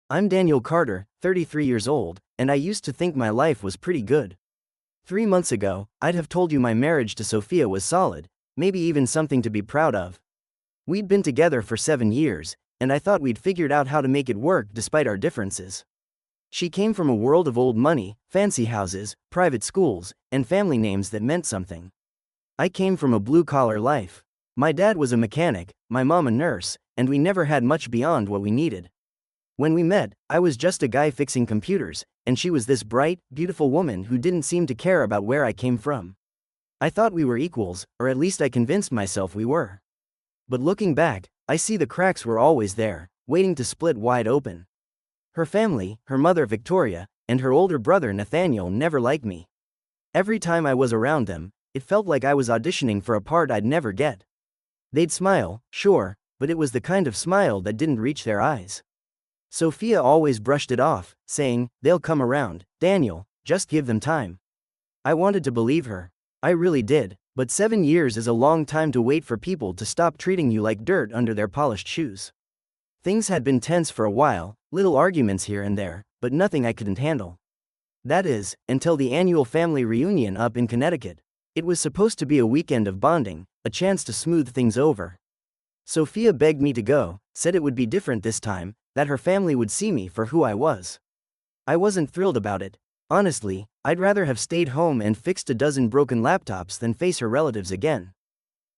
I'm Daniel Carter, 33 years old, and I used to think my life was pretty good. 3 months ago, I'd have told you my marriage to Sophia was solid, maybe even something to be proud of. We'd been together for 7 years, and I thought we'd figured out how to make it work despite our differences. She came from a world of old money, fancy houses, private schools, and family names that meant something. I came from a blue-collar life. My dad was a mechanic, my mom a nurse, and we never had much beyond what we needed. When we met, I was just a guy fixing computers, and she was this bright, beautiful woman who didn't seem to care about where I came from. I thought we were equals, or at least I convinced myself we were. But looking back, I see the cracks were always there, waiting to split wide open. Her family, her mother Victoria, and her older brother Nathaniel never liked me. Every time I was around them, it felt like I was auditioning for a part I'd never get. They'd smile, sure, but it was the kind of smile that didn't reach their eyes. Sophia always brushed it off, saying, "They'll come around, Daniel, just give them time." I wanted to believe her. I really did, but 7 years is a long time to wait for people to stop treating you like dirt under their polished shoes. Things had been tense for a while, little arguments here and there, but nothing I couldn't handle. That is, until the annual family reunion up in Connecticut. It was supposed to be a weekend of bonding, a chance to smooth things over. Sophia begged me to go, said it would be different this time, that her family would see me for who I was. I wasn't thrilled about it. Honestly, I'd rather have stayed home and fixed a dozen broken laptops than face her relatives again.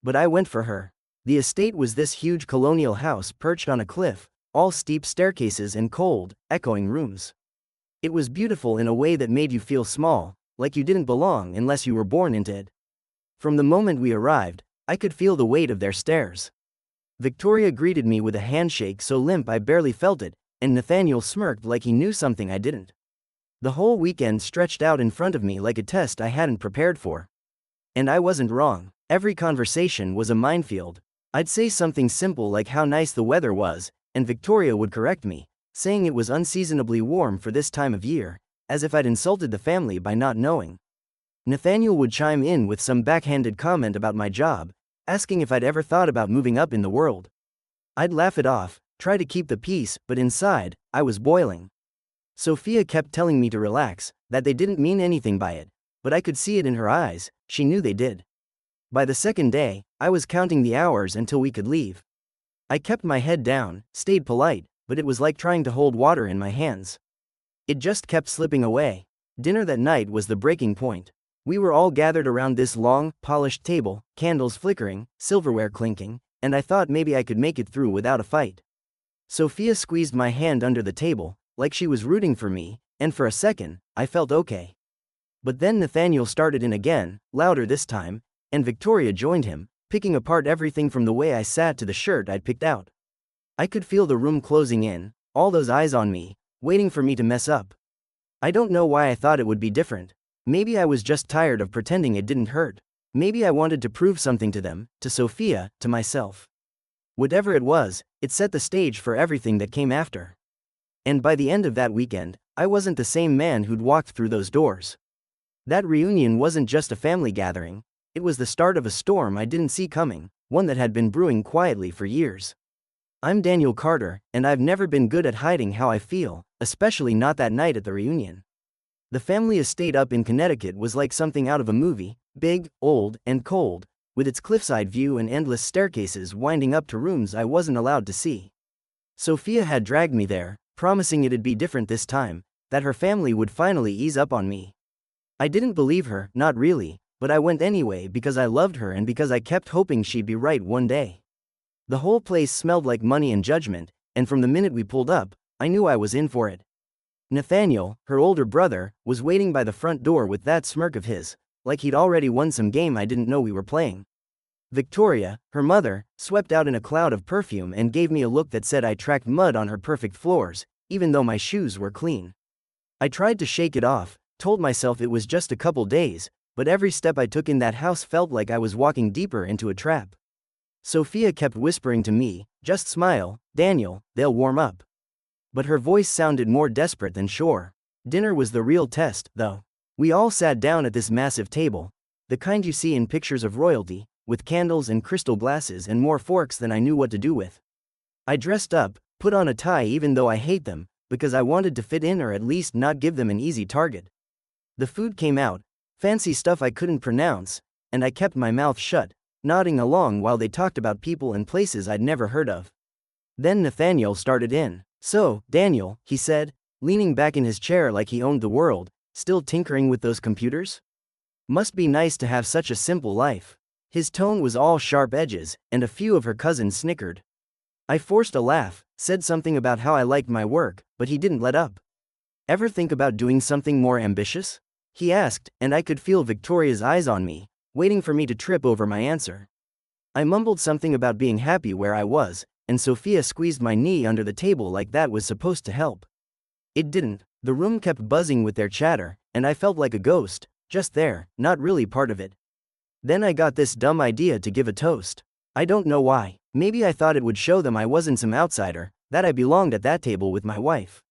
But I went for her. The estate was this huge colonial house perched on a cliff, all steep staircases and cold, echoing rooms. It was beautiful in a way that made you feel small, like you didn't belong unless you were born into it. From the moment we arrived, I could feel the weight of their stares. Victoria greeted me with a handshake so limp I barely felt it, and Nathaniel smirked like he knew something I didn't. The whole weekend stretched out in front of me like a test I hadn't prepared for. And I wasn't wrong. Every conversation was a minefield. I'd say something simple like how nice the weather was, and Victoria would correct me, saying it was unseasonably warm for this time of year, as if I'd insulted the family by not knowing. Nathaniel would chime in with some backhanded comment about my job, asking if I'd ever thought about moving up in the world. I'd laugh it off, try to keep the peace, but inside, I was boiling. Sophia kept telling me to relax, that they didn't mean anything by it, but I could see it in her eyes, she knew they did. By the second day, I was counting the hours until we could leave. I kept my head down, stayed polite, but it was like trying to hold water in my hands. It just kept slipping away. Dinner that night was the breaking point. We were all gathered around this long, polished table, candles flickering, silverware clinking, and I thought maybe I could make it through without a fight. Sophia squeezed my hand under the table, like she was rooting for me, and for a second, I felt okay. But then Nathaniel started in again, louder this time, and Victoria joined him, picking apart everything from the way I sat to the shirt I'd picked out. I could feel the room closing in, all those eyes on me, waiting for me to mess up. I don't know why I thought it would be different. Maybe I was just tired of pretending it didn't hurt. Maybe I wanted to prove something to them, to Sophia, to myself. Whatever it was, it set the stage for everything that came after. And by the end of that weekend, I wasn't the same man who'd walked through those doors. That reunion wasn't just a family gathering, it was the start of a storm I didn't see coming, one that had been brewing quietly for years. I'm Daniel Carter, and I've never been good at hiding how I feel, especially not that night at the reunion. The family estate up in Connecticut was like something out of a movie, big, old, and cold, with its cliffside view and endless staircases winding up to rooms I wasn't allowed to see. Sophia had dragged me there, promising it'd be different this time, that her family would finally ease up on me. I didn't believe her, not really, but I went anyway because I loved her and because I kept hoping she'd be right one day. The whole place smelled like money and judgment, and from the minute we pulled up, I knew I was in for it. Nathaniel, her older brother, was waiting by the front door with that smirk of his, like he'd already won some game I didn't know we were playing. Victoria, her mother, swept out in a cloud of perfume and gave me a look that said I tracked mud on her perfect floors, even though my shoes were clean. I tried to shake it off, told myself it was just a couple days, but every step I took in that house felt like I was walking deeper into a trap. Sophia kept whispering to me, "Just smile, Daniel, they'll warm up." But her voice sounded more desperate than sure. Dinner was the real test, though. We all sat down at this massive table, the kind you see in pictures of royalty, with candles and crystal glasses and more forks than I knew what to do with. I dressed up, put on a tie even though I hate them, because I wanted to fit in or at least not give them an easy target. The food came out, fancy stuff I couldn't pronounce, and I kept my mouth shut, nodding along while they talked about people and places I'd never heard of. Then Nathaniel started in. "So, Daniel," he said, leaning back in his chair like he owned the world, "still tinkering with those computers? Must be nice to have such a simple life." His tone was all sharp edges, and a few of her cousins snickered. I forced a laugh, said something about how I liked my work, but he didn't let up. "Ever think about doing something more ambitious?" he asked, and I could feel Victoria's eyes on me, waiting for me to trip over my answer. I mumbled something about being happy where I was, and Sophia squeezed my knee under the table like that was supposed to help. It didn't. The room kept buzzing with their chatter, and I felt like a ghost, just there, not really part of it. Then I got this dumb idea to give a toast. I don't know why. Maybe I thought it would show them I wasn't some outsider, that I belonged at that table with my wife.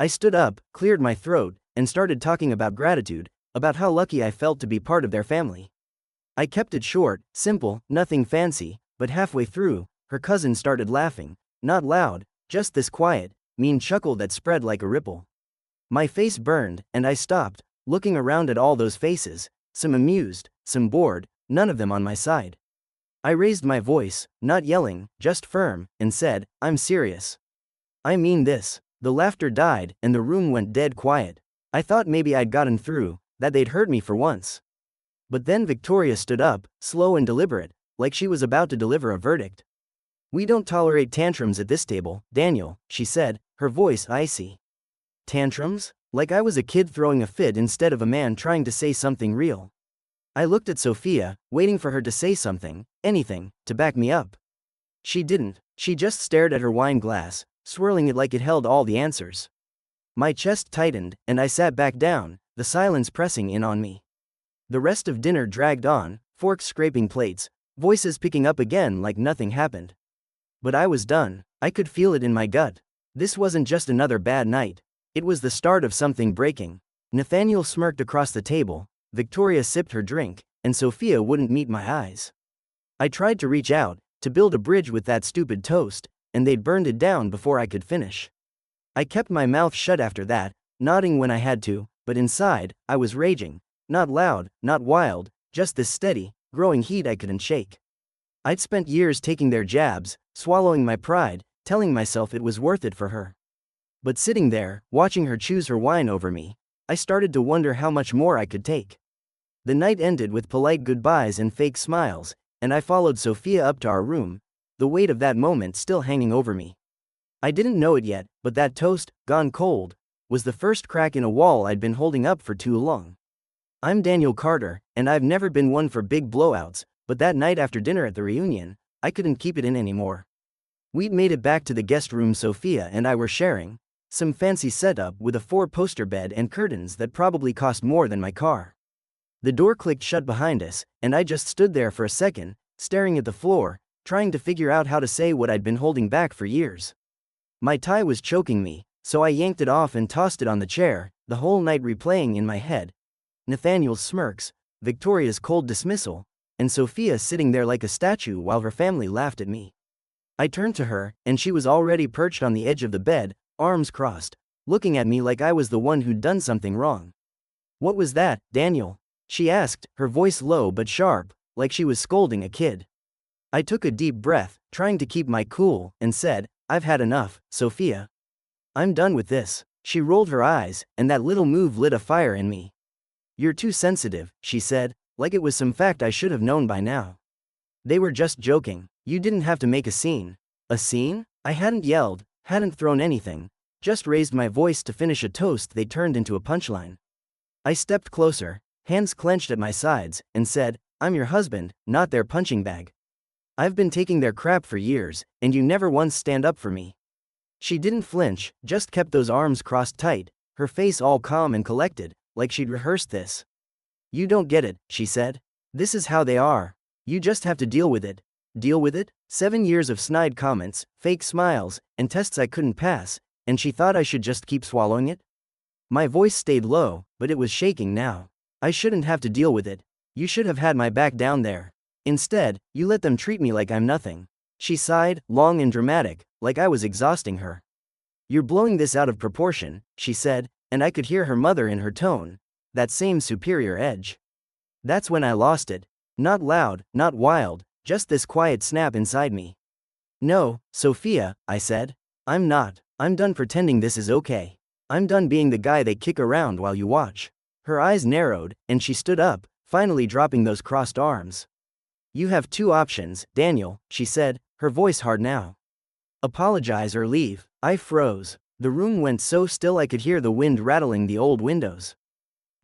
I stood up, cleared my throat, and started talking about gratitude, about how lucky I felt to be part of their family. I kept it short, simple, nothing fancy, but halfway through, her cousin started laughing, not loud, just this quiet, mean chuckle that spread like a ripple. My face burned, and I stopped, looking around at all those faces, some amused, some bored, none of them on my side. I raised my voice, not yelling, just firm, and said, "I'm serious. I mean this." The laughter died, and the room went dead quiet. I thought maybe I'd gotten through, that they'd heard me for once. But then Victoria stood up, slow and deliberate, like she was about to deliver a verdict. "We don't tolerate tantrums at this table, Daniel," she said, her voice icy. Tantrums? Like I was a kid throwing a fit instead of a man trying to say something real. I looked at Sophia, waiting for her to say something, anything, to back me up. She didn't. She just stared at her wine glass, swirling it like it held all the answers. My chest tightened, and I sat back down, the silence pressing in on me. The rest of dinner dragged on, forks scraping plates, voices picking up again like nothing happened. But I was done. I could feel it in my gut. This wasn't just another bad night. It was the start of something breaking. Nathaniel smirked across the table, Victoria sipped her drink, and Sophia wouldn't meet my eyes. I tried to reach out, to build a bridge with that stupid toast, and they'd burned it down before I could finish. I kept my mouth shut after that, nodding when I had to, but inside, I was raging. Not loud, not wild, just this steady, growing heat I couldn't shake. I'd spent years taking their jabs, swallowing my pride, telling myself it was worth it for her. But sitting there, watching her choose her wine over me, I started to wonder how much more I could take. The night ended with polite goodbyes and fake smiles, and I followed Sophia up to our room, the weight of that moment still hanging over me. I didn't know it yet, but that toast, gone cold, was the first crack in a wall I'd been holding up for too long. I'm Daniel Carter, and I've never been one for big blowouts, but that night after dinner at the reunion, I couldn't keep it in anymore. We'd made it back to the guest room Sophia and I were sharing, some fancy setup with a 4-poster bed and curtains that probably cost more than my car. The door clicked shut behind us, and I just stood there for a second, staring at the floor, trying to figure out how to say what I'd been holding back for years. My tie was choking me, so I yanked it off and tossed it on the chair, the whole night replaying in my head. Nathaniel's smirks, Victoria's cold dismissal, and Sophia sitting there like a statue while her family laughed at me. I turned to her, and she was already perched on the edge of the bed, arms crossed, looking at me like I was the one who'd done something wrong. "What was that, Daniel?" she asked, her voice low but sharp, like she was scolding a kid. I took a deep breath, trying to keep my cool, and said, "I've had enough, Sophia. I'm done with this." She rolled her eyes, and that little move lit a fire in me. "You're too sensitive," she said, like it was some fact I should have known by now. "They were just joking. You didn't have to make a scene." A scene? I hadn't yelled, hadn't thrown anything, just raised my voice to finish a toast they turned into a punchline. I stepped closer, hands clenched at my sides, and said, "I'm your husband, not their punching bag. I've been taking their crap for years, and you never once stand up for me." She didn't flinch, just kept those arms crossed tight, her face all calm and collected, like she'd rehearsed this. "You don't get it," she said. "This is how they are. You just have to deal with it." Deal with it? 7 years of snide comments, fake smiles, and tests I couldn't pass, and she thought I should just keep swallowing it? My voice stayed low, but it was shaking now. "I shouldn't have to deal with it. You should have had my back down there. Instead, you let them treat me like I'm nothing." She sighed, long and dramatic, like I was exhausting her. "You're blowing this out of proportion," she said, and I could hear her mother in her tone. That same superior edge. That's when I lost it. Not loud, not wild, just this quiet snap inside me. "No, Sophia," I said. "I'm not. I'm done pretending this is okay. I'm done being the guy they kick around while you watch." Her eyes narrowed, and she stood up, finally dropping those crossed arms. "You have two options, Daniel," she said, her voice hard now. "Apologize or leave." I froze. The room went so still I could hear the wind rattling the old windows.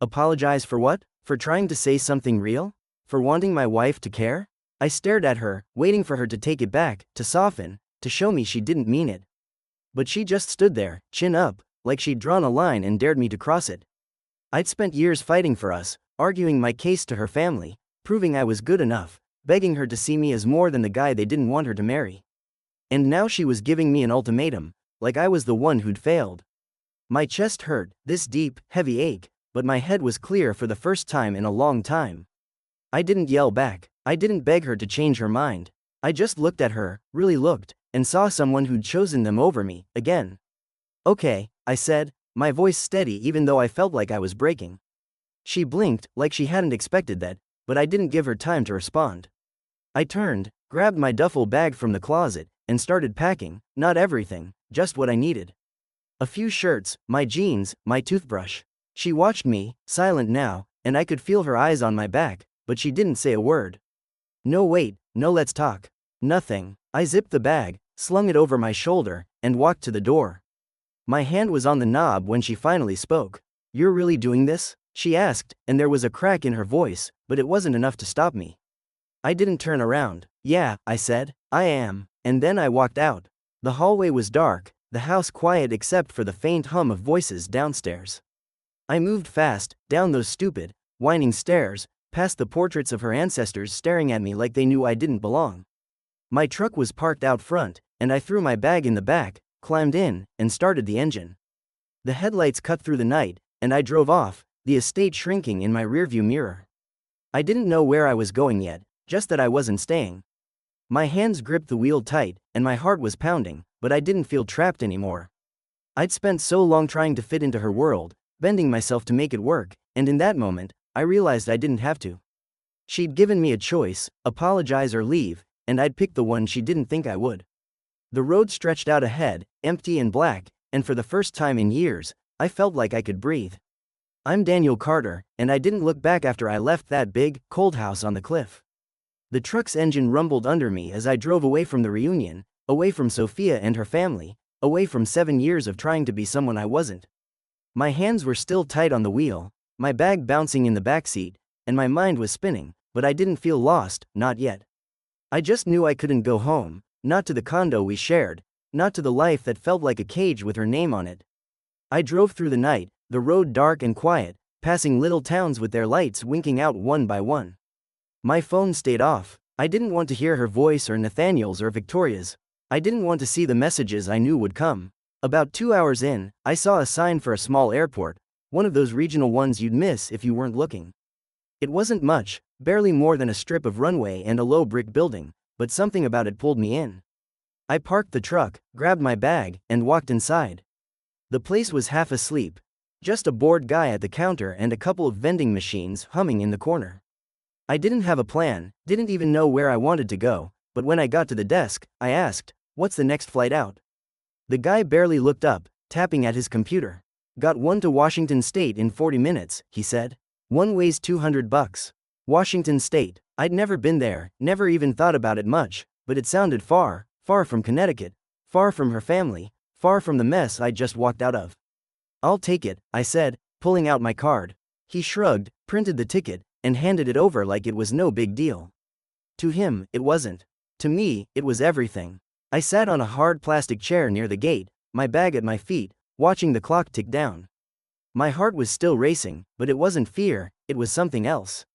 Apologize for what? For trying to say something real? For wanting my wife to care? I stared at her, waiting for her to take it back, to soften, to show me she didn't mean it. But she just stood there, chin up, like she'd drawn a line and dared me to cross it. I'd spent years fighting for us, arguing my case to her family, proving I was good enough, begging her to see me as more than the guy they didn't want her to marry. And now she was giving me an ultimatum, like I was the one who'd failed. My chest hurt, this deep, heavy ache, but my head was clear for the first time in a long time. I didn't yell back. I didn't beg her to change her mind. I just looked at her, really looked, and saw someone who'd chosen them over me, again. "Okay," I said, my voice steady even though I felt like I was breaking. She blinked, like she hadn't expected that, but I didn't give her time to respond. I turned, grabbed my duffel bag from the closet, and started packing, not everything, just what I needed. A few shirts, my jeans, my toothbrush. She watched me, silent now, and I could feel her eyes on my back, but she didn't say a word. No wait, no let's talk. Nothing. I zipped the bag, slung it over my shoulder, and walked to the door. My hand was on the knob when she finally spoke. "You're really doing this?" she asked, and there was a crack in her voice, but it wasn't enough to stop me. I didn't turn around. "Yeah," I said, "I am." And then I walked out. The hallway was dark, the house quiet except for the faint hum of voices downstairs. I moved fast, down those stupid, winding stairs, past the portraits of her ancestors staring at me like they knew I didn't belong. My truck was parked out front, and I threw my bag in the back, climbed in, and started the engine. The headlights cut through the night, and I drove off, the estate shrinking in my rearview mirror. I didn't know where I was going yet, just that I wasn't staying. My hands gripped the wheel tight, and my heart was pounding, but I didn't feel trapped anymore. I'd spent so long trying to fit into her world, bending myself to make it work, and in that moment, I realized I didn't have to. She'd given me a choice, apologize or leave, and I'd picked the one she didn't think I would. The road stretched out ahead, empty and black, and for the first time in years, I felt like I could breathe. I'm Daniel Carter, and I didn't look back after I left that big, cold house on the cliff. The truck's engine rumbled under me as I drove away from the reunion, away from Sophia and her family, away from 7 years of trying to be someone I wasn't. My hands were still tight on the wheel, my bag bouncing in the backseat, and my mind was spinning, but I didn't feel lost, not yet. I just knew I couldn't go home, not to the condo we shared, not to the life that felt like a cage with her name on it. I drove through the night, the road dark and quiet, passing little towns with their lights winking out one by one. My phone stayed off. I didn't want to hear her voice or Nathaniel's or Victoria's. I didn't want to see the messages I knew would come. About 2 hours in, I saw a sign for a small airport, one of those regional ones you'd miss if you weren't looking. It wasn't much, barely more than a strip of runway and a low brick building, but something about it pulled me in. I parked the truck, grabbed my bag, and walked inside. The place was half asleep. Just a bored guy at the counter and a couple of vending machines humming in the corner. I didn't have a plan, didn't even know where I wanted to go, but when I got to the desk, I asked, "What's the next flight out?" The guy barely looked up, tapping at his computer. "Got one to Washington State in 40 minutes, he said. "One weighs $200. Washington State. I'd never been there, never even thought about it much, but it sounded far, far from Connecticut, far from her family, far from the mess I'd just walked out of. "I'll take it," I said, pulling out my card. He shrugged, printed the ticket, and handed it over like it was no big deal. To him, it wasn't. To me, it was everything. I sat on a hard plastic chair near the gate, my bag at my feet, watching the clock tick down. My heart was still racing, but it wasn't fear, it was something else.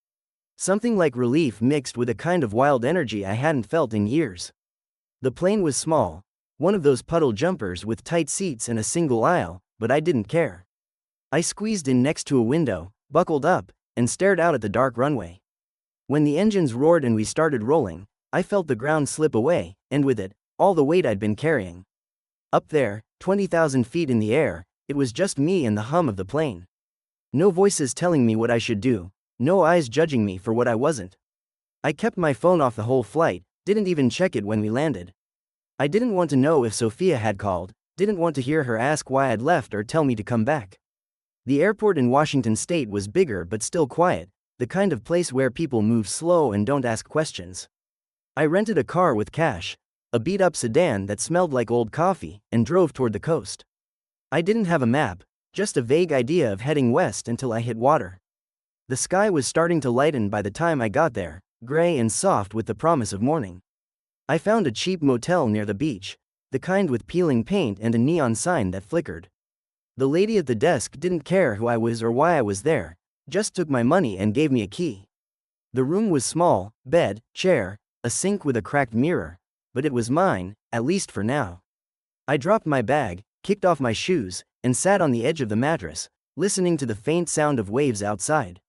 Something like relief mixed with a kind of wild energy I hadn't felt in years. The plane was small, one of those puddle jumpers with tight seats and a single aisle, but I didn't care. I squeezed in next to a window, buckled up, and stared out at the dark runway. When the engines roared and we started rolling, I felt the ground slip away, and with it, all the weight I'd been carrying. Up there, 20,000 feet in the air, it was just me and the hum of the plane. No voices telling me what I should do, no eyes judging me for what I wasn't. I kept my phone off the whole flight, didn't even check it when we landed. I didn't want to know if Sophia had called, didn't want to hear her ask why I'd left or tell me to come back. The airport in Washington state was bigger but still quiet, the kind of place where people move slow and don't ask questions. I rented a car with cash, a beat-up sedan that smelled like old coffee, and drove toward the coast. I didn't have a map, just a vague idea of heading west until I hit water. The sky was starting to lighten by the time I got there, gray and soft with the promise of morning. I found a cheap motel near the beach, the kind with peeling paint and a neon sign that flickered. The lady at the desk didn't care who I was or why I was there, just took my money and gave me a key. The room was small, bed, chair, a sink with a cracked mirror, but it was mine, at least for now. I dropped my bag, kicked off my shoes, and sat on the edge of the mattress, listening to the faint sound of waves outside.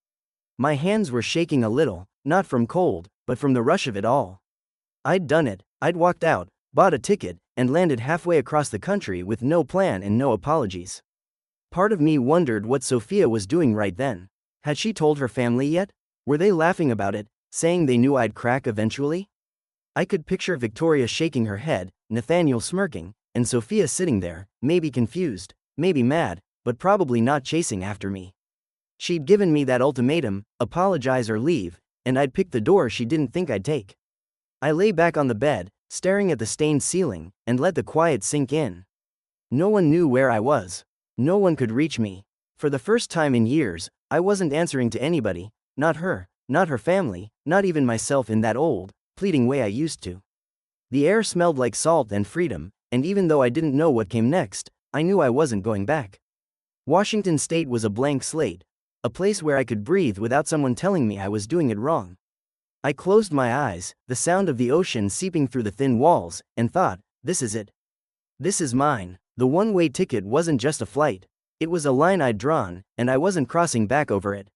My hands were shaking a little, not from cold, but from the rush of it all. I'd done it, I'd walked out, bought a ticket, and landed halfway across the country with no plan and no apologies. Part of me wondered what Sophia was doing right then. Had she told her family yet? Were they laughing about it, saying they knew I'd crack eventually? I could picture Victoria shaking her head, Nathaniel smirking, and Sophia sitting there, maybe confused, maybe mad, but probably not chasing after me. She'd given me that ultimatum, apologize or leave, and I'd picked the door she didn't think I'd take. I lay back on the bed, staring at the stained ceiling, and let the quiet sink in. No one knew where I was. No one could reach me. For the first time in years, I wasn't answering to anybody, not her family, not even myself in that old, pleading way I used to. The air smelled like salt and freedom, and even though I didn't know what came next, I knew I wasn't going back. Washington state was a blank slate, a place where I could breathe without someone telling me I was doing it wrong. I closed my eyes, the sound of the ocean seeping through the thin walls, and thought, this is it. This is mine. The one-way ticket wasn't just a flight. It was a line I'd drawn, and I wasn't crossing back over it.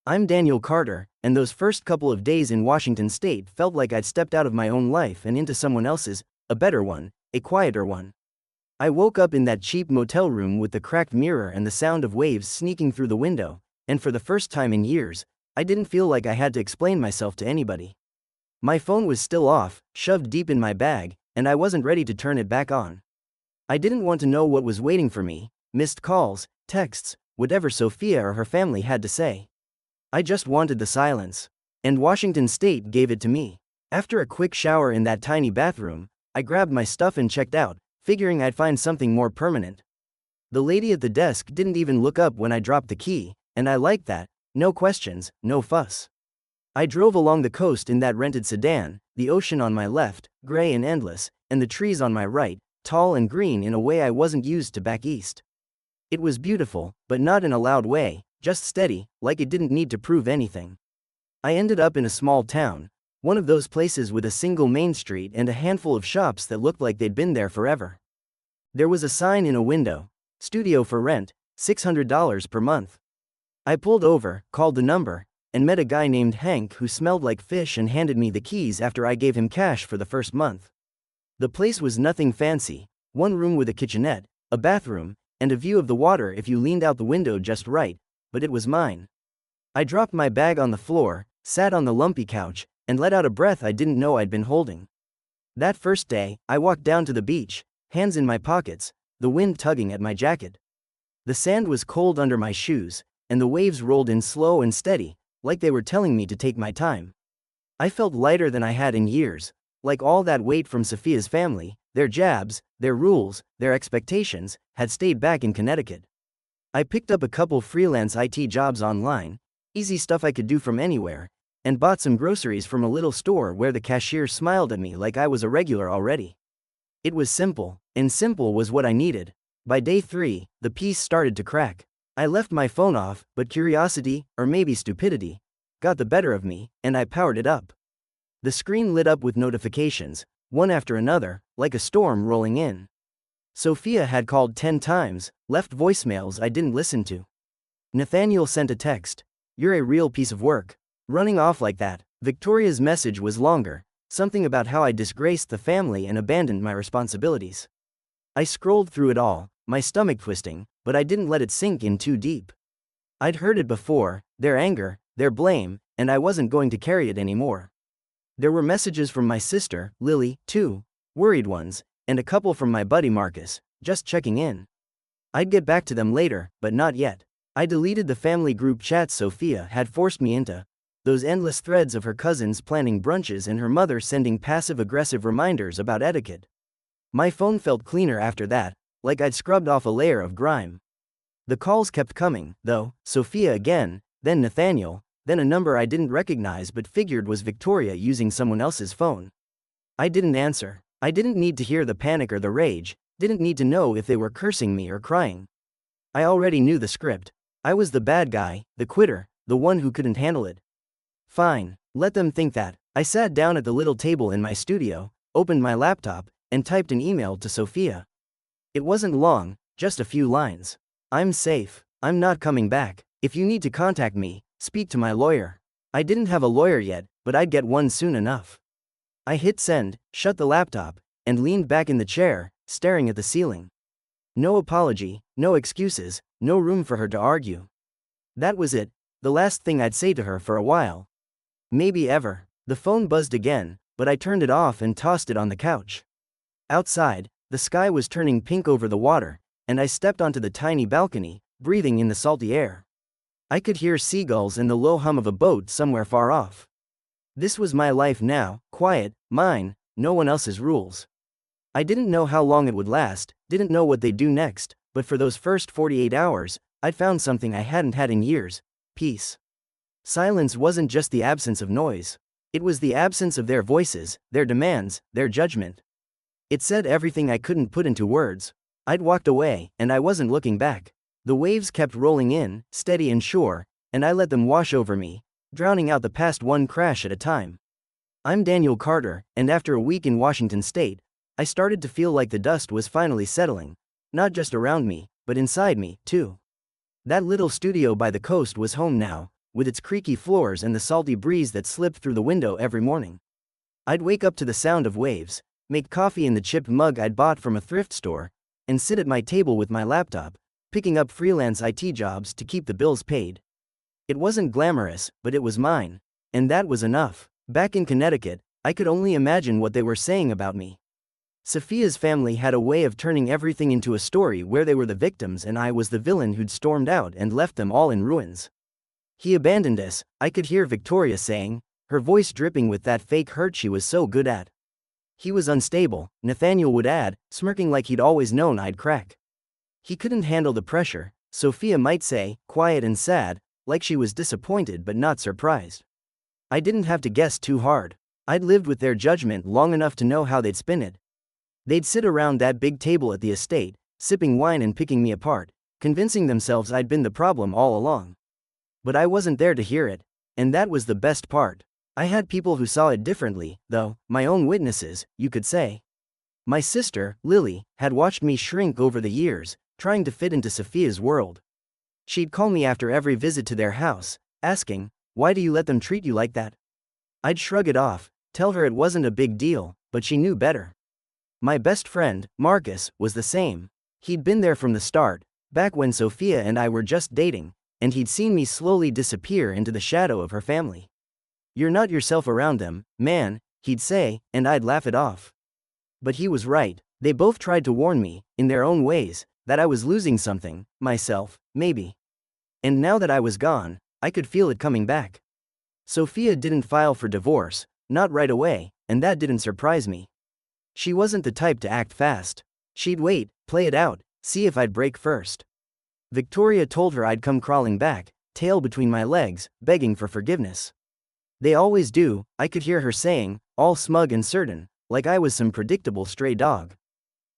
I'm Daniel Carter, and those first couple of days in Washington state felt like I'd stepped out of my own life and into someone else's, a better one, a quieter one. I woke up in that cheap motel room with the cracked mirror and the sound of waves sneaking through the window, and for the first time in years, I didn't feel like I had to explain myself to anybody. My phone was still off, shoved deep in my bag, and I wasn't ready to turn it back on. I didn't want to know what was waiting for me, missed calls, texts, whatever Sophia or her family had to say. I just wanted the silence. And Washington state gave it to me. After a quick shower in that tiny bathroom, I grabbed my stuff and checked out, figuring I'd find something more permanent. The lady at the desk didn't even look up when I dropped the key, and I liked that. No questions, no fuss. I drove along the coast in that rented sedan, the ocean on my left, gray and endless, and the trees on my right, tall and green in a way I wasn't used to back east. It was beautiful, but not in a loud way, just steady, like it didn't need to prove anything. I ended up in a small town, one of those places with a single main street and a handful of shops that looked like they'd been there forever. There was a sign in a window, studio for rent, $600 per month. I pulled over, called the number, and met a guy named Hank who smelled like fish and handed me the keys after I gave him cash for the first month. The place was nothing fancy, one room with a kitchenette, a bathroom, and a view of the water if you leaned out the window just right, but it was mine. I dropped my bag on the floor, sat on the lumpy couch, and let out a breath I didn't know I'd been holding. That first day, I walked down to the beach, hands in my pockets, the wind tugging at my jacket. The sand was cold under my shoes, and the waves rolled in slow and steady, like they were telling me to take my time. I felt lighter than I had in years, like all that weight from Sophia's family, their jabs, their rules, their expectations, had stayed back in Connecticut. I picked up a couple freelance IT jobs online, easy stuff I could do from anywhere, and bought some groceries from a little store where the cashier smiled at me like I was a regular already. It was simple, and simple was what I needed. By day 3, the piece started to crack. I left my phone off, but curiosity, or maybe stupidity, got the better of me, and I powered it up. The screen lit up with notifications, one after another, like a storm rolling in. Sophia had called 10 times, left voicemails I didn't listen to. Nathaniel sent a text. "You're a real piece of work. Running off like that." Victoria's message was longer, something about how I disgraced the family and abandoned my responsibilities. I scrolled through it all, my stomach twisting, but I didn't let it sink in too deep. I'd heard it before, their anger, their blame, and I wasn't going to carry it anymore. There were messages from my sister, Lily, too, worried ones, and a couple from my buddy Marcus, just checking in. I'd get back to them later, but not yet. I deleted the family group chats Sophia had forced me into, those endless threads of her cousins planning brunches and her mother sending passive-aggressive reminders about etiquette. My phone felt cleaner after that, like I'd scrubbed off a layer of grime. The calls kept coming, though, Sophia again, then Nathaniel, then a number I didn't recognize but figured was Victoria using someone else's phone. I didn't answer. I didn't need to hear the panic or the rage, didn't need to know if they were cursing me or crying. I already knew the script. I was the bad guy, the quitter, the one who couldn't handle it. Fine, let them think that. I sat down at the little table in my studio, opened my laptop, and typed an email to Sophia. It wasn't long, just a few lines. I'm safe. I'm not coming back. If you need to contact me, speak to my lawyer. I didn't have a lawyer yet, but I'd get one soon enough. I hit send, shut the laptop, and leaned back in the chair, staring at the ceiling. No apology, no excuses, no room for her to argue. That was it, the last thing I'd say to her for a while. Maybe ever. The phone buzzed again, but I turned it off and tossed it on the couch. Outside, the sky was turning pink over the water, and I stepped onto the tiny balcony, breathing in the salty air. I could hear seagulls and the low hum of a boat somewhere far off. This was my life now, quiet, mine, no one else's rules. I didn't know how long it would last, didn't know what they'd do next, but for those first 48 hours, I'd found something I hadn't had in years: peace. Silence wasn't just the absence of noise. It was the absence of their voices, their demands, their judgment. It said everything I couldn't put into words. I'd walked away, and I wasn't looking back. The waves kept rolling in, steady and sure, and I let them wash over me, drowning out the past one crash at a time. I'm Daniel Carter, and after a week in Washington State, I started to feel like the dust was finally settling, not just around me, but inside me, too. That little studio by the coast was home now, with its creaky floors and the salty breeze that slipped through the window every morning. I'd wake up to the sound of waves, make coffee in the chipped mug I'd bought from a thrift store, and sit at my table with my laptop, picking up freelance IT jobs to keep the bills paid. It wasn't glamorous, but it was mine, and that was enough. Back in Connecticut, I could only imagine what they were saying about me. Sophia's family had a way of turning everything into a story where they were the victims and I was the villain who'd stormed out and left them all in ruins. He abandoned us, I could hear Victoria saying, her voice dripping with that fake hurt she was so good at. He was unstable, Nathaniel would add, smirking like he'd always known I'd crack. He couldn't handle the pressure, Sophia might say, quiet and sad, like she was disappointed but not surprised. I didn't have to guess too hard. I'd lived with their judgment long enough to know how they'd spin it. They'd sit around that big table at the estate, sipping wine and picking me apart, convincing themselves I'd been the problem all along. But I wasn't there to hear it, and that was the best part. I had people who saw it differently, though, my own witnesses, you could say. My sister, Lily, had watched me shrink over the years, trying to fit into Sophia's world. She'd call me after every visit to their house, asking, "Why do you let them treat you like that?" I'd shrug it off, tell her it wasn't a big deal, but she knew better. My best friend, Marcus, was the same. He'd been there from the start, back when Sophia and I were just dating, and he'd seen me slowly disappear into the shadow of her family. "You're not yourself around them, man," he'd say, and I'd laugh it off. But he was right. They both tried to warn me, in their own ways, that I was losing something, myself, maybe. And now that I was gone, I could feel it coming back. Sophia didn't file for divorce, not right away, and that didn't surprise me. She wasn't the type to act fast. She'd wait, play it out, see if I'd break first. Victoria told her I'd come crawling back, tail between my legs, begging for forgiveness. "They always do," I could hear her saying, all smug and certain, like I was some predictable stray dog.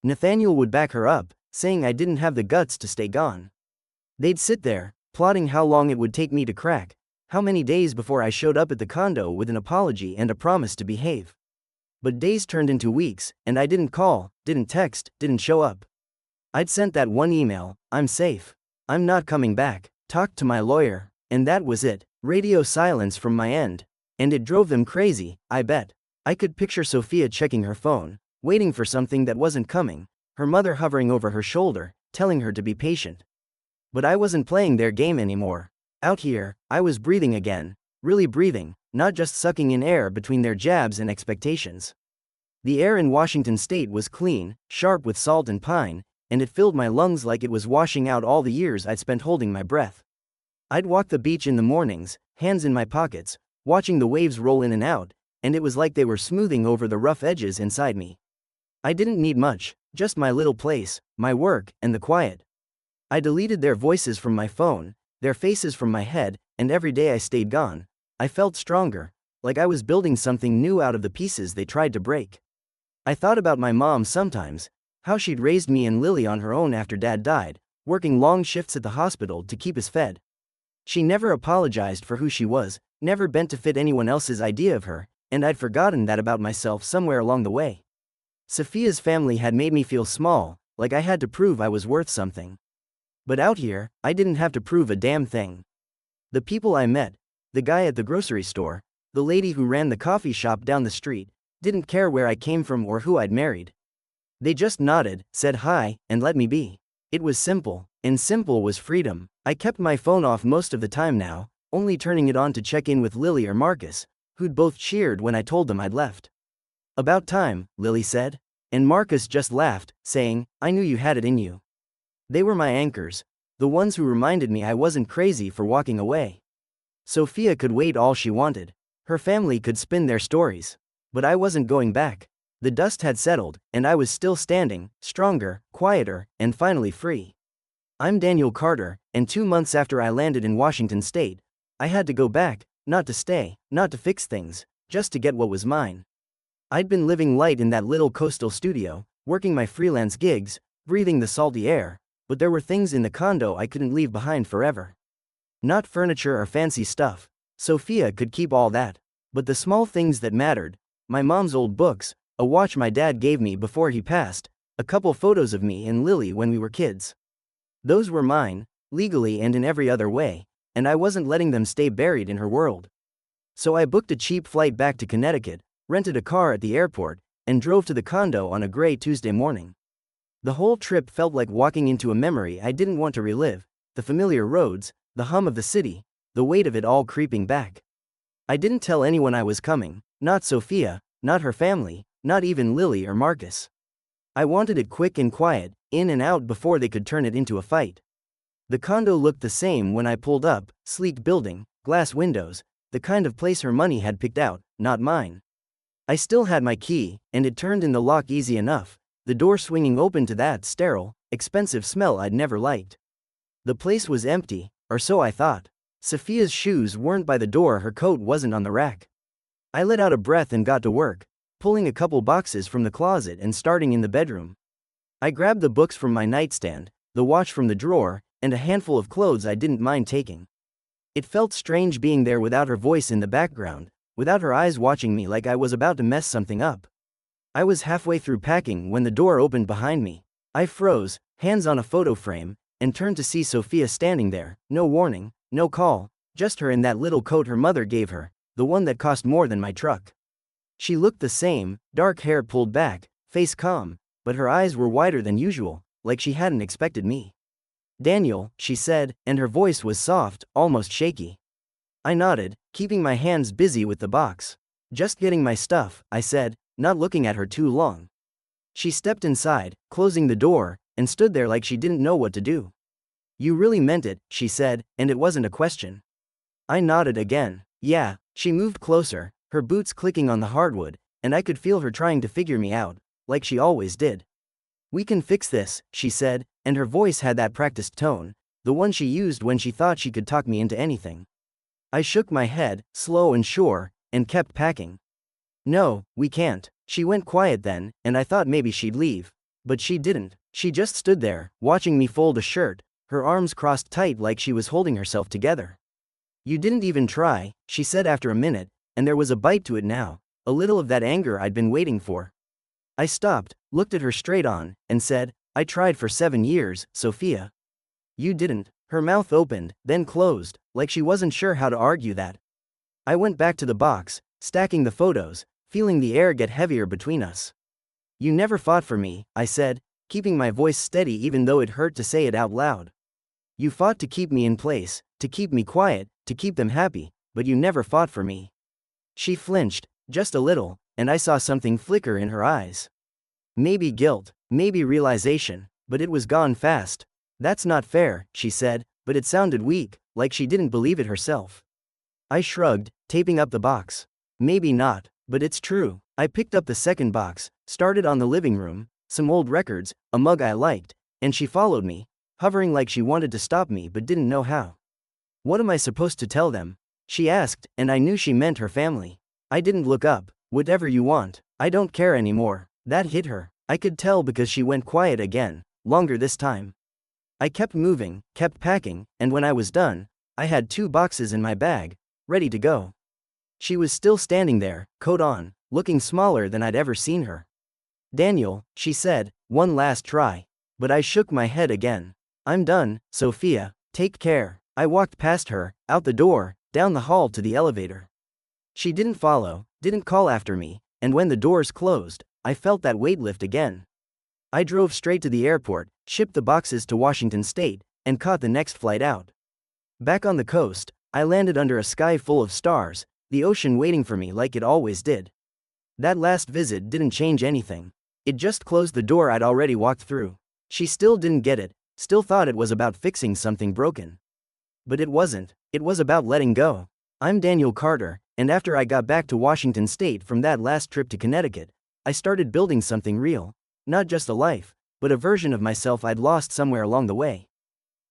Nathaniel would back her up, saying I didn't have the guts to stay gone. They'd sit there, plotting how long it would take me to crack, how many days before I showed up at the condo with an apology and a promise to behave. But days turned into weeks, and I didn't call, didn't text, didn't show up. I'd sent that one email, "I'm safe. I'm not coming back," talked to my lawyer, and that was it. Radio silence from my end. And it drove them crazy, I bet. I could picture Sophia checking her phone, waiting for something that wasn't coming, her mother hovering over her shoulder, telling her to be patient. But I wasn't playing their game anymore. Out here, I was breathing again, really breathing, not just sucking in air between their jabs and expectations. The air in Washington state was clean, sharp with salt and pine, and it filled my lungs like it was washing out all the years I'd spent holding my breath. I'd walk the beach in the mornings, hands in my pockets, watching the waves roll in and out, and it was like they were smoothing over the rough edges inside me. I didn't need much, just my little place, my work, and the quiet. I deleted their voices from my phone, their faces from my head, and every day I stayed gone, I felt stronger, like I was building something new out of the pieces they tried to break. I thought about my mom sometimes, how she'd raised me and Lily on her own after Dad died, working long shifts at the hospital to keep us fed. She never apologized for who she was, never bent to fit anyone else's idea of her, and I'd forgotten that about myself somewhere along the way. Sophia's family had made me feel small, like I had to prove I was worth something. But out here, I didn't have to prove a damn thing. The people I met, the guy at the grocery store, the lady who ran the coffee shop down the street, didn't care where I came from or who I'd married. They just nodded, said hi, and let me be. It was simple, and simple was freedom. I kept my phone off most of the time now, only turning it on to check in with Lily or Marcus, who'd both cheered when I told them I'd left. About time, Lily said. And Marcus just laughed, saying, I knew you had it in you. They were my anchors, the ones who reminded me I wasn't crazy for walking away. Sophia could wait all she wanted. Her family could spin their stories. But I wasn't going back. The dust had settled, and I was still standing, stronger, quieter, and finally free. I'm Daniel Carter, and 2 months after I landed in Washington state, I had to go back, not to stay, not to fix things, just to get what was mine. I'd been living light in that little coastal studio, working my freelance gigs, breathing the salty air, but there were things in the condo I couldn't leave behind forever. Not furniture or fancy stuff. Sophia could keep all that. But the small things that mattered, my mom's old books, a watch my dad gave me before he passed, a couple photos of me and Lily when we were kids. Those were mine, legally and in every other way, and I wasn't letting them stay buried in her world. So I booked a cheap flight back to Connecticut, rented a car at the airport, and drove to the condo on a gray Tuesday morning. The whole trip felt like walking into a memory I didn't want to relive, the familiar roads, the hum of the city, the weight of it all creeping back. I didn't tell anyone I was coming, not Sophia, not her family, not even Lily or Marcus. I wanted it quick and quiet, in and out before they could turn it into a fight. The condo looked the same when I pulled up, sleek building, glass windows, the kind of place her money had picked out, not mine. I still had my key, and it turned in the lock easy enough, the door swinging open to that sterile, expensive smell I'd never liked. The place was empty, or so I thought. Sophia's shoes weren't by the door, her coat wasn't on the rack. I let out a breath and got to work, pulling a couple boxes from the closet and starting in the bedroom. I grabbed the books from my nightstand, the watch from the drawer, and a handful of clothes I didn't mind taking. It felt strange being there without her voice in the background, without her eyes watching me like I was about to mess something up. I was halfway through packing when the door opened behind me. I froze, hands on a photo frame, and turned to see Sophia standing there, no warning, no call, just her in that little coat her mother gave her, the one that cost more than my truck. She looked the same, dark hair pulled back, face calm, but her eyes were wider than usual, like she hadn't expected me. Daniel, she said, and her voice was soft, almost shaky. I nodded, keeping my hands busy with the box. Just getting my stuff, I said, not looking at her too long. She stepped inside, closing the door, and stood there like she didn't know what to do. You really meant it, she said, and it wasn't a question. I nodded again. Yeah. She moved closer, her boots clicking on the hardwood, and I could feel her trying to figure me out, like she always did. We can fix this, she said, and her voice had that practiced tone, the one she used when she thought she could talk me into anything. I shook my head, slow and sure, and kept packing. No, we can't. She went quiet then, and I thought maybe she'd leave. But she didn't. She just stood there, watching me fold a shirt, her arms crossed tight like she was holding herself together. You didn't even try, she said after a minute, and there was a bite to it now, a little of that anger I'd been waiting for. I stopped, looked at her straight on, and said, I tried for 7 years, Sophia. You didn't. Her mouth opened, then closed, like she wasn't sure how to argue that. I went back to the box, stacking the photos, feeling the air get heavier between us. You never fought for me, I said, keeping my voice steady even though it hurt to say it out loud. You fought to keep me in place, to keep me quiet, to keep them happy, but you never fought for me. She flinched, just a little, and I saw something flicker in her eyes. Maybe guilt, maybe realization, but it was gone fast. That's not fair, she said, but it sounded weak, like she didn't believe it herself. I shrugged, taping up the box. Maybe not, but it's true. I picked up the second box, started on the living room, some old records, a mug I liked, and she followed me, hovering like she wanted to stop me but didn't know how. What am I supposed to tell them? She asked, and I knew she meant her family. I didn't look up. Whatever you want, I don't care anymore. That hit her. I could tell because she went quiet again, longer this time. I kept moving, kept packing, and when I was done, I had 2 boxes in my bag, ready to go. She was still standing there, coat on, looking smaller than I'd ever seen her. Daniel, she said, one last try. But I shook my head again. I'm done, Sophia, take care. I walked past her, out the door, down the hall to the elevator. She didn't follow, didn't call after me, and when the doors closed, I felt that weight lift again. I drove straight to the airport, shipped the boxes to Washington State, and caught the next flight out. Back on the coast, I landed under a sky full of stars, the ocean waiting for me like it always did. That last visit didn't change anything. It just closed the door I'd already walked through. She still didn't get it, still thought it was about fixing something broken. But it wasn't, it was about letting go. I'm Daniel Carter, and after I got back to Washington State from that last trip to Connecticut, I started building something real. Not just a life, but a version of myself I'd lost somewhere along the way.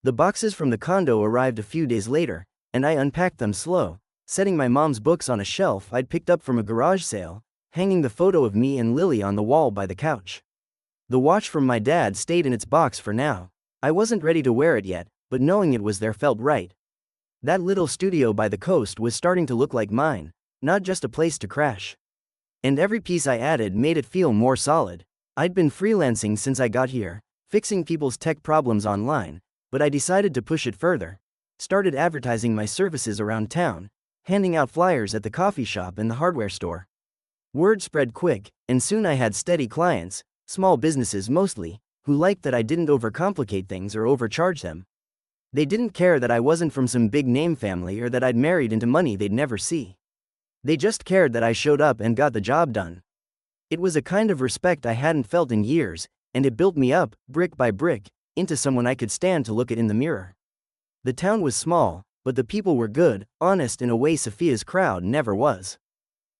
The boxes from the condo arrived a few days later, and I unpacked them slow, setting my mom's books on a shelf I'd picked up from a garage sale, hanging the photo of me and Lily on the wall by the couch. The watch from my dad stayed in its box for now. I wasn't ready to wear it yet, but knowing it was there felt right. That little studio by the coast was starting to look like mine, not just a place to crash. And every piece I added made it feel more solid. I'd been freelancing since I got here, fixing people's tech problems online, but I decided to push it further. Started advertising my services around town, handing out flyers at the coffee shop and the hardware store. Word spread quick, and soon I had steady clients, small businesses mostly, who liked that I didn't overcomplicate things or overcharge them. They didn't care that I wasn't from some big name family or that I'd married into money they'd never see. They just cared that I showed up and got the job done. It was a kind of respect I hadn't felt in years, and it built me up, brick by brick, into someone I could stand to look at in the mirror. The town was small, but the people were good, honest in a way Sophia's crowd never was.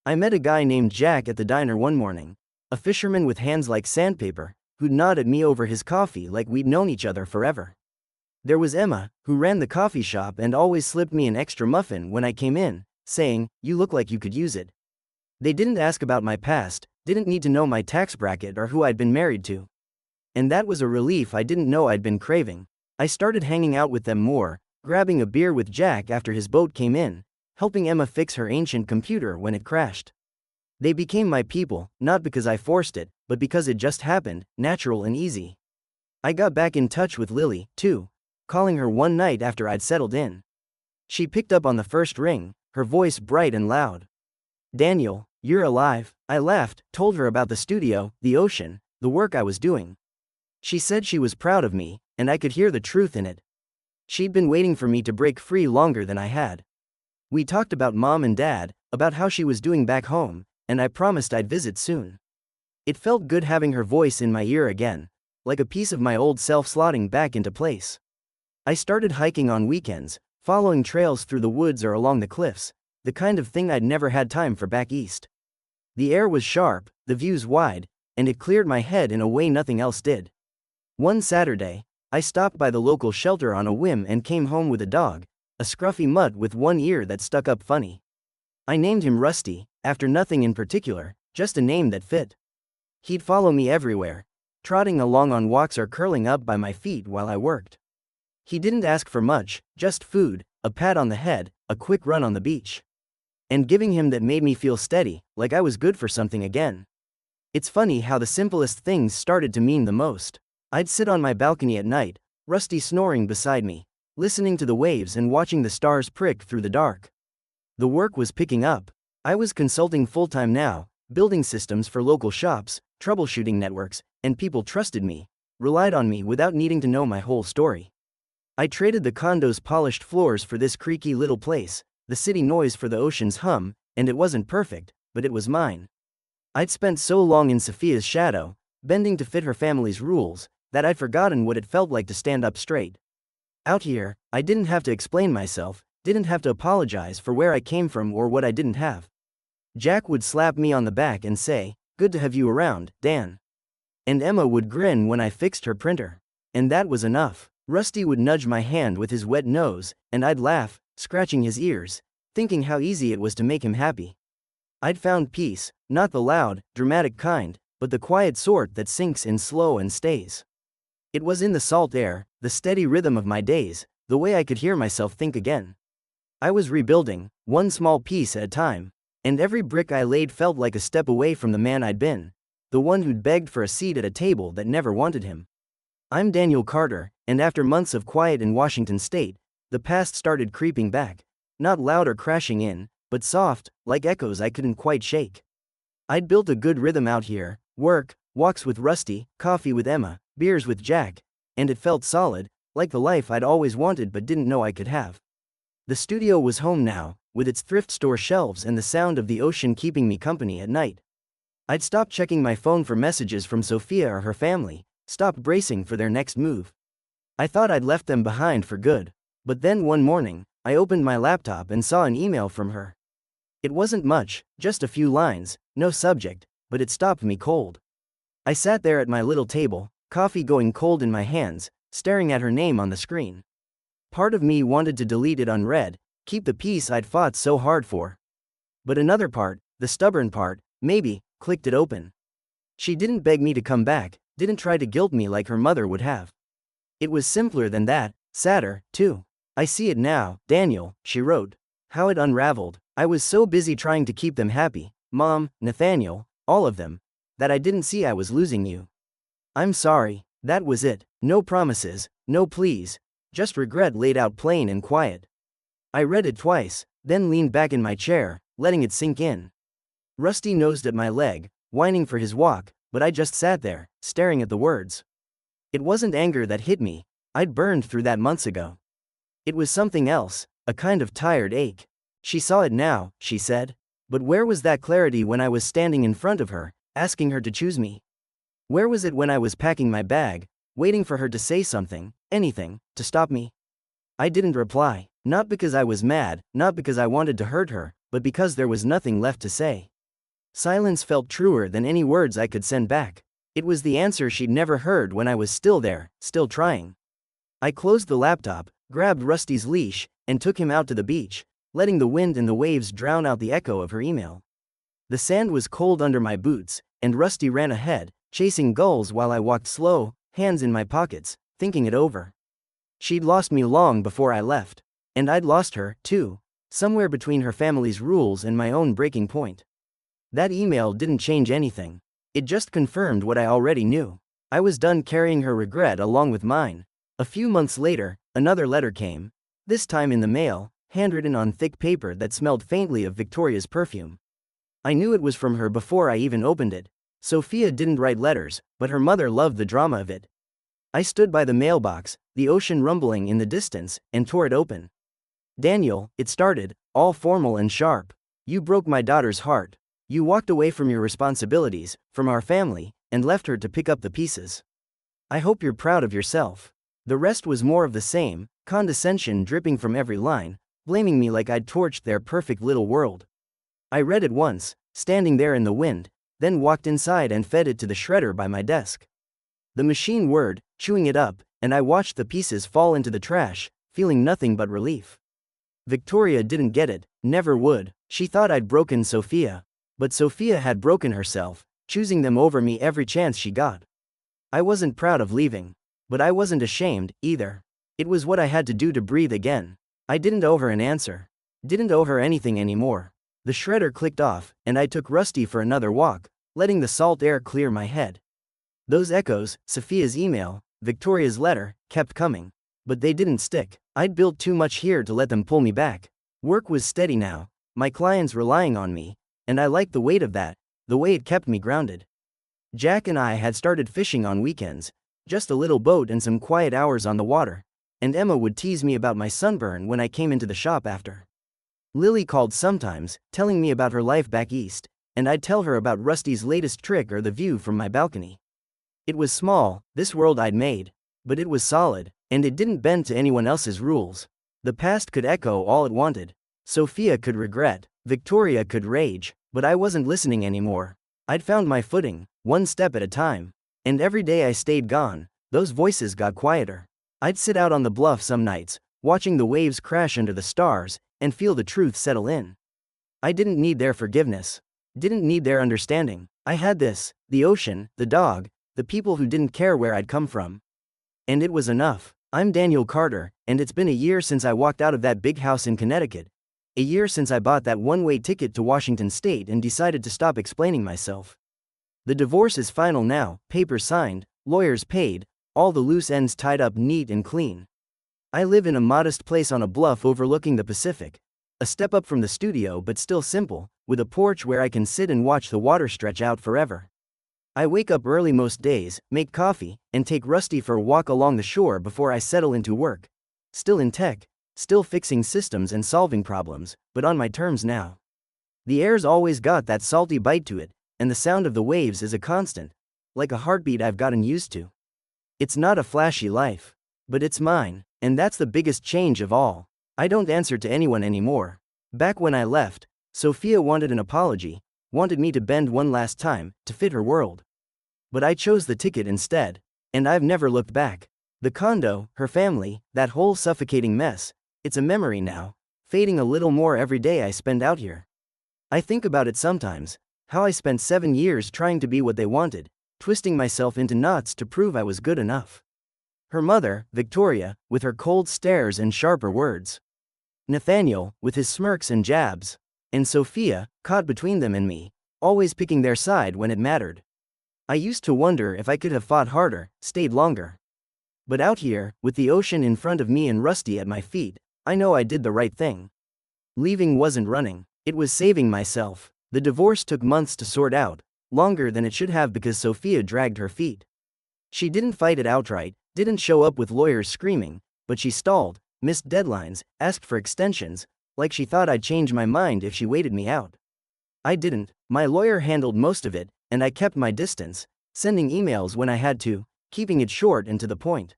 I met a guy named Jack at the diner one morning, a fisherman with hands like sandpaper, who'd nod at me over his coffee like we'd known each other forever. There was Emma, who ran the coffee shop and always slipped me an extra muffin when I came in, saying, "You look like you could use it." They didn't ask about my past, didn't need to know my tax bracket or who I'd been married to. And that was a relief I didn't know I'd been craving. I started hanging out with them more, grabbing a beer with Jack after his boat came in, helping Emma fix her ancient computer when it crashed. They became my people, not because I forced it, but because it just happened, natural and easy. I got back in touch with Lily, too, calling her one night after I'd settled in. She picked up on the first ring, her voice bright and loud. "Daniel, you're alive." I laughed, told her about the studio, the ocean, the work I was doing. She said she was proud of me, and I could hear the truth in it. She'd been waiting for me to break free longer than I had. We talked about Mom and Dad, about how she was doing back home, and I promised I'd visit soon. It felt good having her voice in my ear again, like a piece of my old self slotting back into place. I started hiking on weekends, following trails through the woods or along the cliffs, the kind of thing I'd never had time for back east. The air was sharp, the views wide, and it cleared my head in a way nothing else did. One Saturday, I stopped by the local shelter on a whim and came home with a dog, a scruffy mutt with one ear that stuck up funny. I named him Rusty, after nothing in particular, just a name that fit. He'd follow me everywhere, trotting along on walks or curling up by my feet while I worked. He didn't ask for much, just food, a pat on the head, a quick run on the beach. And giving him that made me feel steady, like I was good for something again. It's funny how the simplest things started to mean the most. I'd sit on my balcony at night, Rusty snoring beside me, listening to the waves and watching the stars prick through the dark. The work was picking up. I was consulting full-time now, building systems for local shops, troubleshooting networks, and people trusted me, relied on me without needing to know my whole story. I traded the condo's polished floors for this creaky little place, the city noise for the ocean's hum, and it wasn't perfect, but it was mine. I'd spent so long in Sophia's shadow, bending to fit her family's rules, that I'd forgotten what it felt like to stand up straight. Out here, I didn't have to explain myself, didn't have to apologize for where I came from or what I didn't have. Jack would slap me on the back and say, "Good to have you around, Dan." And Emma would grin when I fixed her printer. And that was enough. Rusty would nudge my hand with his wet nose, and I'd laugh, scratching his ears, thinking how easy it was to make him happy. I'd found peace, not the loud, dramatic kind, but the quiet sort that sinks in slow and stays. It was in the salt air, the steady rhythm of my days, the way I could hear myself think again. I was rebuilding, one small piece at a time, and every brick I laid felt like a step away from the man I'd been, the one who'd begged for a seat at a table that never wanted him. I'm Daniel Carter, and after months of quiet in Washington state, the past started creeping back, not loud or crashing in, but soft, like echoes I couldn't quite shake. I'd built a good rhythm out here, work, walks with Rusty, coffee with Emma, beers with Jack, and it felt solid, like the life I'd always wanted but didn't know I could have. The studio was home now, with its thrift store shelves and the sound of the ocean keeping me company at night. I'd stopped checking my phone for messages from Sophia or her family, stopped bracing for their next move. I thought I'd left them behind for good, but then one morning, I opened my laptop and saw an email from her. It wasn't much, just a few lines, no subject, but it stopped me cold. I sat there at my little table, coffee going cold in my hands, staring at her name on the screen. Part of me wanted to delete it unread, keep the peace I'd fought so hard for. But another part, the stubborn part, maybe, clicked it open. She didn't beg me to come back, didn't try to guilt me like her mother would have. It was simpler than that, sadder, too. "I see it now, Daniel," she wrote. How it unraveled. I was so busy trying to keep them happy, Mom, Nathaniel, all of them, that I didn't see I was losing you. I'm sorry, that was it. No promises, no pleas, just regret laid out plain and quiet. I read it twice, then leaned back in my chair, letting it sink in. Rusty nosed at my leg, whining for his walk, but I just sat there, staring at the words. It wasn't anger that hit me, I'd burned through that months ago. It was something else, a kind of tired ache. She saw it now, she said. But where was that clarity when I was standing in front of her, asking her to choose me? Where was it when I was packing my bag, waiting for her to say something, anything, to stop me? I didn't reply, not because I was mad, not because I wanted to hurt her, but because there was nothing left to say. Silence felt truer than any words I could send back. It was the answer she'd never heard when I was still there, still trying. I closed the laptop, grabbed Rusty's leash, and took him out to the beach, letting the wind and the waves drown out the echo of her email. The sand was cold under my boots, and Rusty ran ahead, chasing gulls while I walked slow, hands in my pockets, thinking it over. She'd lost me long before I left. And I'd lost her, too, somewhere between her family's rules and my own breaking point. That email didn't change anything. It just confirmed what I already knew. I was done carrying her regret along with mine. A few months later, another letter came, this time in the mail, handwritten on thick paper that smelled faintly of Victoria's perfume. I knew it was from her before I even opened it. Sophia didn't write letters, but her mother loved the drama of it. I stood by the mailbox, the ocean rumbling in the distance, and tore it open. Daniel, it started, all formal and sharp. You broke my daughter's heart. You walked away from your responsibilities, from our family, and left her to pick up the pieces. I hope you're proud of yourself. The rest was more of the same, condescension dripping from every line, blaming me like I'd torched their perfect little world. I read it once, standing there in the wind, then walked inside and fed it to the shredder by my desk. The machine whirred, chewing it up, and I watched the pieces fall into the trash, feeling nothing but relief. Victoria didn't get it, never would. She thought I'd broken Sophia. But Sophia had broken herself, choosing them over me every chance she got. I wasn't proud of leaving. But I wasn't ashamed, either. It was what I had to do to breathe again. I didn't owe her an answer. Didn't owe her anything anymore. The shredder clicked off, and I took Rusty for another walk, letting the salt air clear my head. Those echoes, Sophia's email, Victoria's letter, kept coming. But they didn't stick. I'd built too much here to let them pull me back. Work was steady now, my clients relying on me, and I liked the weight of that, the way it kept me grounded. Jack and I had started fishing on weekends, Just a little boat and some quiet hours on the water. And Emma would tease me about my sunburn when I came into the shop after. Lily called sometimes, telling me about her life back east, and I'd tell her about Rusty's latest trick or the view from my balcony. It was small, this world I'd made, but it was solid, and it didn't bend to anyone else's rules. The past could echo all it wanted. Sophia could regret, Victoria could rage, but I wasn't listening anymore. I'd found my footing, one step at a time. And every day I stayed gone, those voices got quieter. I'd sit out on the bluff some nights, watching the waves crash under the stars, and feel the truth settle in. I didn't need their forgiveness. Didn't need their understanding. I had this, the ocean, the dog, the people who didn't care where I'd come from. And it was enough. I'm Daniel Carter, and it's been a year since I walked out of that big house in Connecticut. A year since I bought that one-way ticket to Washington State and decided to stop explaining myself. The divorce is final now, papers signed, lawyers paid, all the loose ends tied up neat and clean. I live in a modest place on a bluff overlooking the Pacific. A step up from the studio but still simple, with a porch where I can sit and watch the water stretch out forever. I wake up early most days, make coffee, and take Rusty for a walk along the shore before I settle into work. Still in tech, still fixing systems and solving problems, but on my terms now. The air's always got that salty bite to it, and the sound of the waves is a constant, like a heartbeat I've gotten used to. It's not a flashy life, but it's mine, and that's the biggest change of all. I don't answer to anyone anymore. Back when I left, Sophia wanted an apology, wanted me to bend one last time, to fit her world. But I chose the ticket instead, and I've never looked back. The condo, her family, that whole suffocating mess, it's a memory now, fading a little more every day I spend out here. I think about it sometimes, how I spent 7 years trying to be what they wanted, twisting myself into knots to prove I was good enough. Her mother, Victoria, with her cold stares and sharper words. Nathaniel, with his smirks and jabs. And Sophia, caught between them and me, always picking their side when it mattered. I used to wonder if I could have fought harder, stayed longer. But out here, with the ocean in front of me and Rusty at my feet, I know I did the right thing. Leaving wasn't running, it was saving myself. The divorce took months to sort out, longer than it should have because Sophia dragged her feet. She didn't fight it outright, didn't show up with lawyers screaming, but she stalled, missed deadlines, asked for extensions, like she thought I'd change my mind if she waited me out. I didn't. My lawyer handled most of it, and I kept my distance, sending emails when I had to, keeping it short and to the point.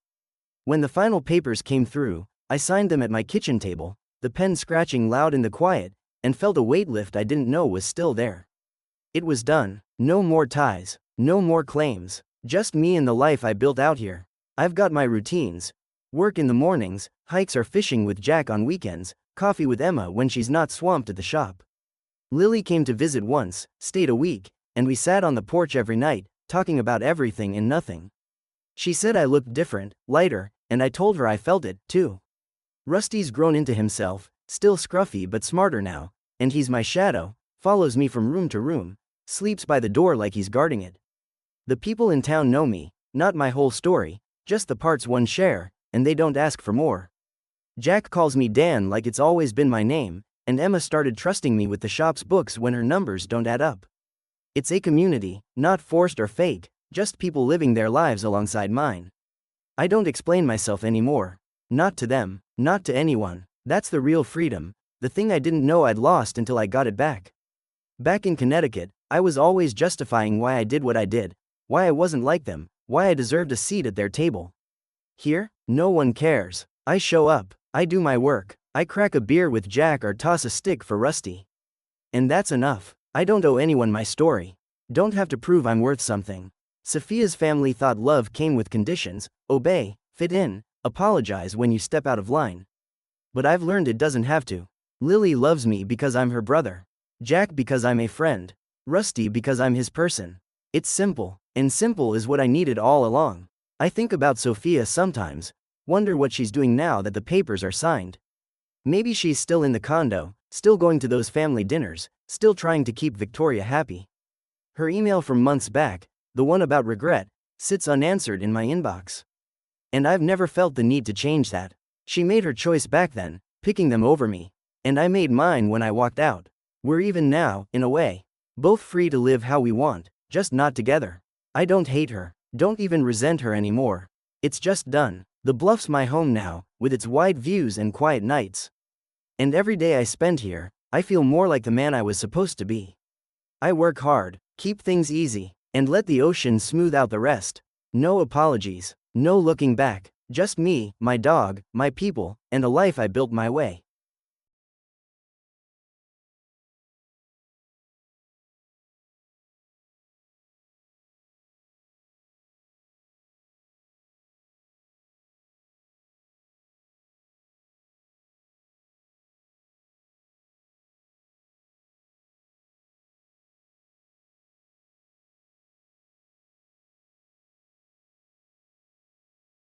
When the final papers came through, I signed them at my kitchen table, the pen scratching loud in the quiet, and felt a weight lift I didn't know was still there. It was done. No more ties, no more claims, just me and the life I built out here. I've got my routines. Work in the mornings, hikes or fishing with Jack on weekends, coffee with Emma when she's not swamped at the shop. Lily came to visit once, stayed a week, and we sat on the porch every night, talking about everything and nothing. She said I looked different, lighter, and I told her I felt it, too. Rusty's grown into himself, still scruffy but smarter now, and he's my shadow, follows me from room to room, sleeps by the door like he's guarding it. The people in town know me, not my whole story, just the parts one share, and they don't ask for more. Jack calls me Dan like it's always been my name, and Emma started trusting me with the shop's books when her numbers don't add up. It's a community, not forced or fake, just people living their lives alongside mine. I don't explain myself anymore. Not to them, not to anyone. That's the real freedom, the thing I didn't know I'd lost until I got it back. Back in Connecticut, I was always justifying why I did what I did, why I wasn't like them, why I deserved a seat at their table. Here, no one cares. I show up, I do my work, I crack a beer with Jack or toss a stick for Rusty. And that's enough. I don't owe anyone my story. Don't have to prove I'm worth something. Sophia's family thought love came with conditions: obey, fit in, apologize when you step out of line. But I've learned it doesn't have to. Lily loves me because I'm her brother. Jack because I'm a friend. Rusty because I'm his person. It's simple, and simple is what I needed all along. I think about Sophia sometimes, wonder what she's doing now that the papers are signed. Maybe she's still in the condo, still going to those family dinners, still trying to keep Victoria happy. Her email from months back, the one about regret, sits unanswered in my inbox. And I've never felt the need to change that. She made her choice back then, picking them over me. And I made mine when I walked out. We're even now, in a way. Both free to live how we want, just not together. I don't hate her. Don't even resent her anymore. It's just done. The Bluff's my home now, with its wide views and quiet nights. And every day I spend here, I feel more like the man I was supposed to be. I work hard, keep things easy, and let the ocean smooth out the rest. No apologies, no looking back, just me, my dog, my people, and a life I built my way.